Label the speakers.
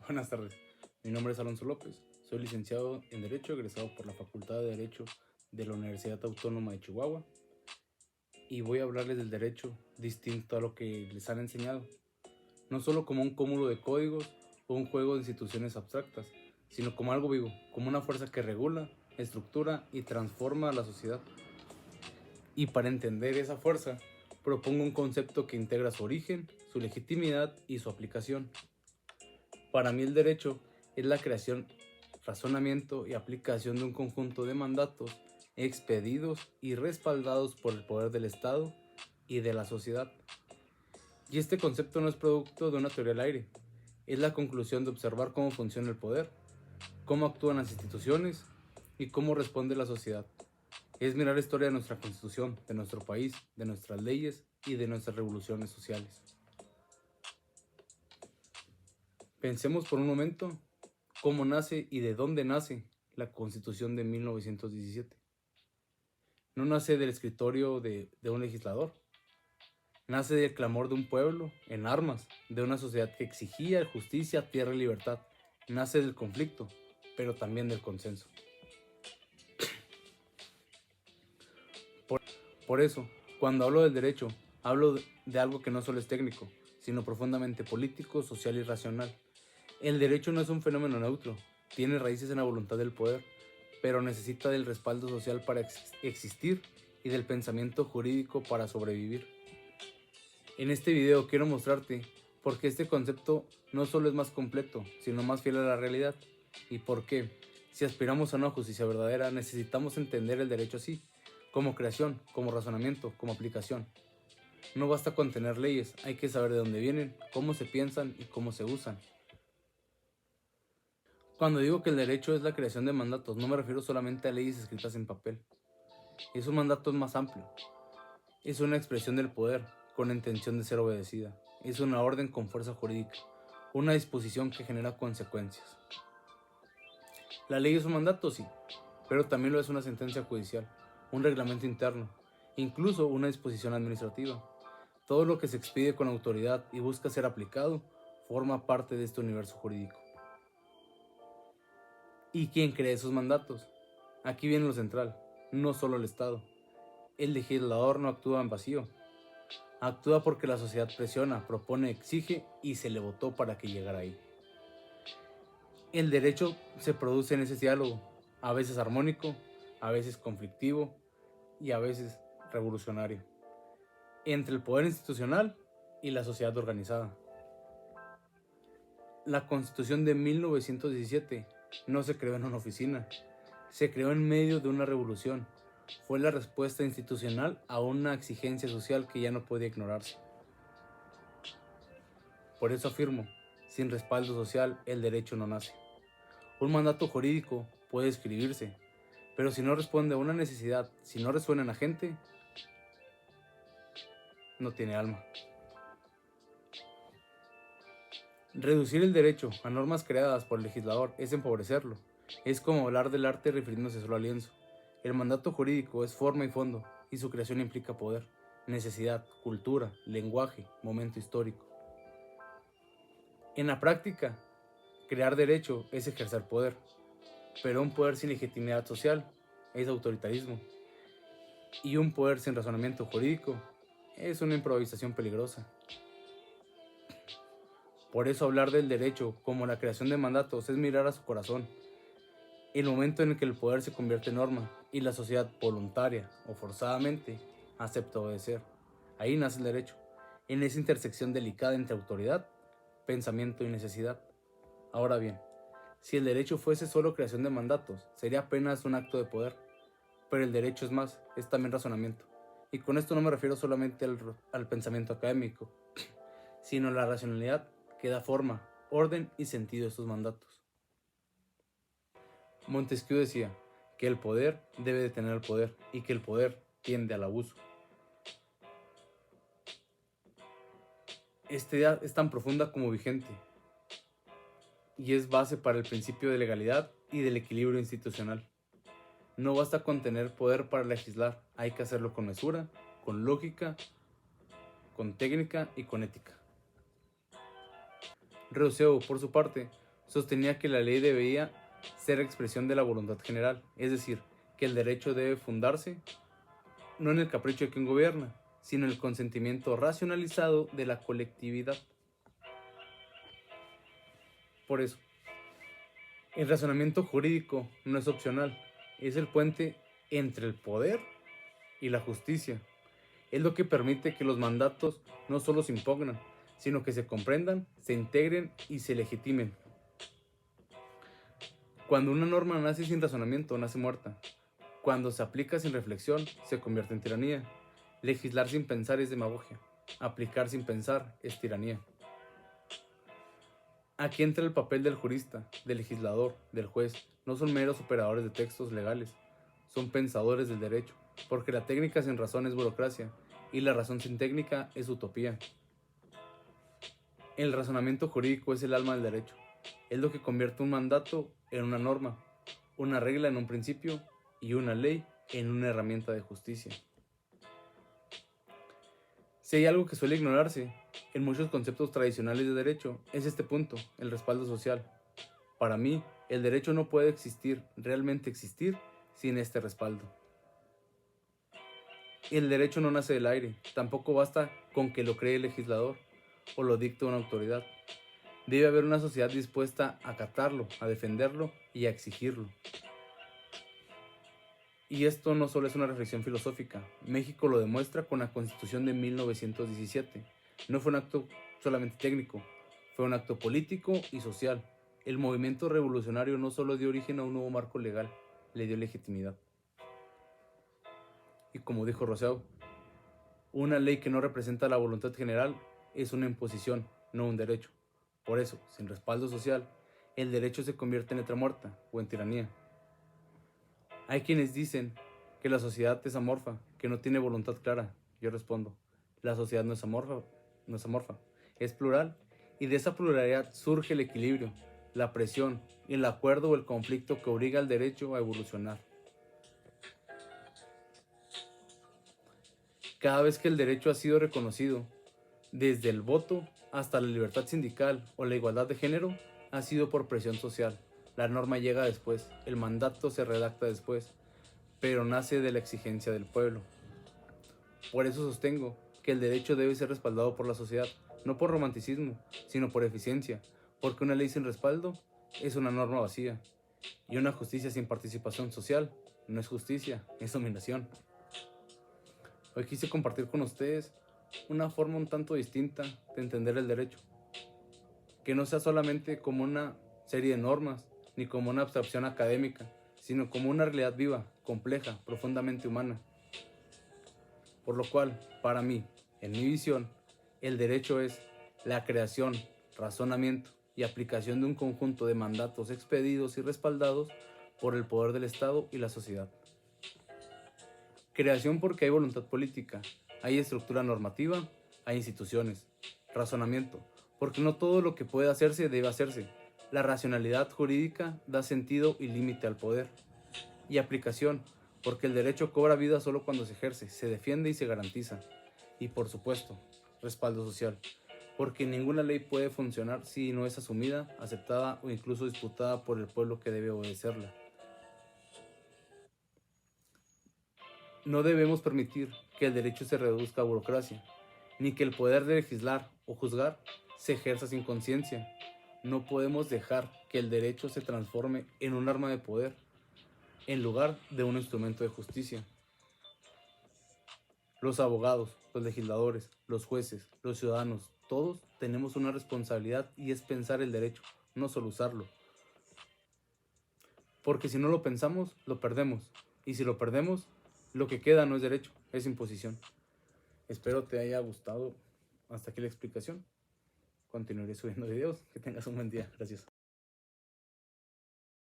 Speaker 1: Buenas tardes, mi nombre es Alonso López, soy licenciado en Derecho, egresado por la Facultad de Derecho de la Universidad Autónoma de Chihuahua y voy a hablarles del derecho distinto a lo que les han enseñado, no solo como un cúmulo de códigos o un juego de instituciones abstractas, sino como algo vivo, como una fuerza que regula, estructura y transforma a la sociedad. Y para entender esa fuerza, propongo un concepto que integra su origen, su legitimidad y su aplicación. Para mí el derecho es la creación, razonamiento y aplicación de un conjunto de mandatos expedidos y respaldados por el poder del Estado y de la sociedad. Y este concepto no es producto de una teoría al aire, es la conclusión de observar cómo funciona el poder, cómo actúan las instituciones y cómo responde la sociedad. Es mirar la historia de nuestra constitución, de nuestro país, de nuestras leyes y de nuestras revoluciones sociales. Pensemos por un momento cómo nace y de dónde nace la Constitución de 1917. No nace del escritorio de un legislador, nace del clamor de un pueblo en armas, de una sociedad que exigía justicia, tierra y libertad. Nace del conflicto, pero también del consenso. Por eso, cuando hablo del derecho, hablo de algo que no solo es técnico, sino profundamente político, social y racional. El derecho no es un fenómeno neutro, tiene raíces en la voluntad del poder, pero necesita del respaldo social para existir y del pensamiento jurídico para sobrevivir. En este video quiero mostrarte por qué este concepto no solo es más completo, sino más fiel a la realidad, y por qué, si aspiramos a una justicia verdadera, necesitamos entender el derecho así, como creación, como razonamiento, como aplicación. No basta con tener leyes, hay que saber de dónde vienen, cómo se piensan y cómo se usan. Cuando digo que el derecho es la creación de mandatos, no me refiero solamente a leyes escritas en papel. Es un mandato más amplio. Es una expresión del poder, con la intención de ser obedecida. Es una orden con fuerza jurídica, una disposición que genera consecuencias. La ley es un mandato, sí, pero también lo es una sentencia judicial, un reglamento interno, incluso una disposición administrativa. Todo lo que se expide con autoridad y busca ser aplicado forma parte de este universo jurídico. ¿Y quién crea esos mandatos? Aquí viene lo central, no solo el Estado. El legislador no actúa en vacío. Actúa porque la sociedad presiona, propone, exige y se le votó para que llegara ahí. El derecho se produce en ese diálogo, a veces armónico, a veces conflictivo y a veces revolucionario, entre el poder institucional y la sociedad organizada. La Constitución de 1917 no se creó en una oficina, se creó en medio de una revolución. Fue la respuesta institucional a una exigencia social que ya no podía ignorarse. Por eso afirmo, sin respaldo social el derecho no nace. Un mandato jurídico puede escribirse, pero si no responde a una necesidad, si no resuena en la gente, no tiene alma. Reducir el derecho a normas creadas por el legislador es empobrecerlo. Es como hablar del arte refiriéndose solo al lienzo. El mandato jurídico es forma y fondo, y su creación implica poder, necesidad, cultura, lenguaje, momento histórico. En la práctica, crear derecho es ejercer poder, pero un poder sin legitimidad social es autoritarismo, y un poder sin razonamiento jurídico es una improvisación peligrosa. Por eso hablar del derecho como la creación de mandatos es mirar a su corazón, el momento en el que el poder se convierte en norma y la sociedad voluntaria o forzadamente acepta obedecer. Ahí nace el derecho, en esa intersección delicada entre autoridad, pensamiento y necesidad. Ahora bien, si el derecho fuese solo creación de mandatos, sería apenas un acto de poder, pero el derecho es más, es también razonamiento. Y con esto no me refiero solamente al pensamiento académico, sino a la racionalidad que da forma, orden y sentido a estos mandatos. Montesquieu decía que el poder debe detener al poder y que el poder tiende al abuso. Esta idea es tan profunda como vigente y es base para el principio de legalidad y del equilibrio institucional. No basta con tener poder para legislar, hay que hacerlo con mesura, con lógica, con técnica y con ética. Rousseau, por su parte, sostenía que la ley debía ser expresión de la voluntad general, es decir, que el derecho debe fundarse no en el capricho de quien gobierna, sino en el consentimiento racionalizado de la colectividad. Por eso, el razonamiento jurídico no es opcional, es el puente entre el poder y la justicia. Es lo que permite que los mandatos no solo se impugnan, sino que se comprendan, se integren y se legitimen. Cuando una norma nace sin razonamiento, nace muerta. Cuando se aplica sin reflexión, se convierte en tiranía. Legislar sin pensar es demagogia. Aplicar sin pensar es tiranía. Aquí entra el papel del jurista, del legislador, del juez. No son meros operadores de textos legales, son pensadores del derecho, porque la técnica sin razón es burocracia y la razón sin técnica es utopía. El razonamiento jurídico es el alma del derecho. Es lo que convierte un mandato en una norma, una regla en un principio y una ley en una herramienta de justicia. Si hay algo que suele ignorarse en muchos conceptos tradicionales de derecho, es este punto, el respaldo social. Para mí, el derecho no puede existir, realmente existir, sin este respaldo. El derecho no nace del aire, tampoco basta con que lo cree el legislador o lo dicte una autoridad. Debe haber una sociedad dispuesta a acatarlo, a defenderlo y a exigirlo. Y esto no solo es una reflexión filosófica, México lo demuestra con la Constitución de 1917. No fue un acto solamente técnico, fue un acto político y social. El movimiento revolucionario no solo dio origen a un nuevo marco legal, le dio legitimidad. Y como dijo Rousseau, una ley que no representa la voluntad general es una imposición, no un derecho. Por eso, sin respaldo social, el derecho se convierte en letra muerta o en tiranía. Hay quienes dicen que la sociedad es amorfa, que no tiene voluntad clara. Yo respondo, la sociedad no es amorfa, es plural, y de esa pluralidad surge el equilibrio, la presión, el acuerdo o el conflicto que obliga al derecho a evolucionar. Cada vez que el derecho ha sido reconocido, desde el voto hasta la libertad sindical o la igualdad de género, ha sido por presión social. La norma llega después, el mandato se redacta después, pero nace de la exigencia del pueblo. Por eso sostengo que el derecho debe ser respaldado por la sociedad, no por romanticismo, sino por eficiencia, porque una ley sin respaldo es una norma vacía, y una justicia sin participación social no es justicia, es dominación. Hoy quise compartir con ustedes una forma un tanto distinta de entender el derecho, que no sea solamente como una serie de normas, ni como una abstracción académica, sino como una realidad viva, compleja, profundamente humana. Por lo cual, para mí, en mi visión, el derecho es la creación, razonamiento y aplicación de un conjunto de mandatos expedidos y respaldados por el poder del Estado y la sociedad. Creación porque hay voluntad política, hay estructura normativa, hay instituciones. Razonamiento, porque no todo lo que puede hacerse debe hacerse. La racionalidad jurídica da sentido y límite al poder. Y aplicación, porque el derecho cobra vida solo cuando se ejerce, se defiende y se garantiza. Y por supuesto, respaldo social, porque ninguna ley puede funcionar si no es asumida, aceptada o incluso disputada por el pueblo que debe obedecerla. No debemos permitir que el derecho se reduzca a burocracia, ni que el poder de legislar o juzgar se ejerza sin conciencia. No podemos dejar que el derecho se transforme en un arma de poder, en lugar de un instrumento de justicia. Los abogados, los legisladores, los jueces, los ciudadanos, todos tenemos una responsabilidad y es pensar el derecho, no solo usarlo. Porque si no lo pensamos, lo perdemos. Y si lo perdemos, lo que queda no es derecho, es imposición. Espero te haya gustado hasta aquí la explicación. Continuaré subiendo videos. Que tengas un buen día. Gracias.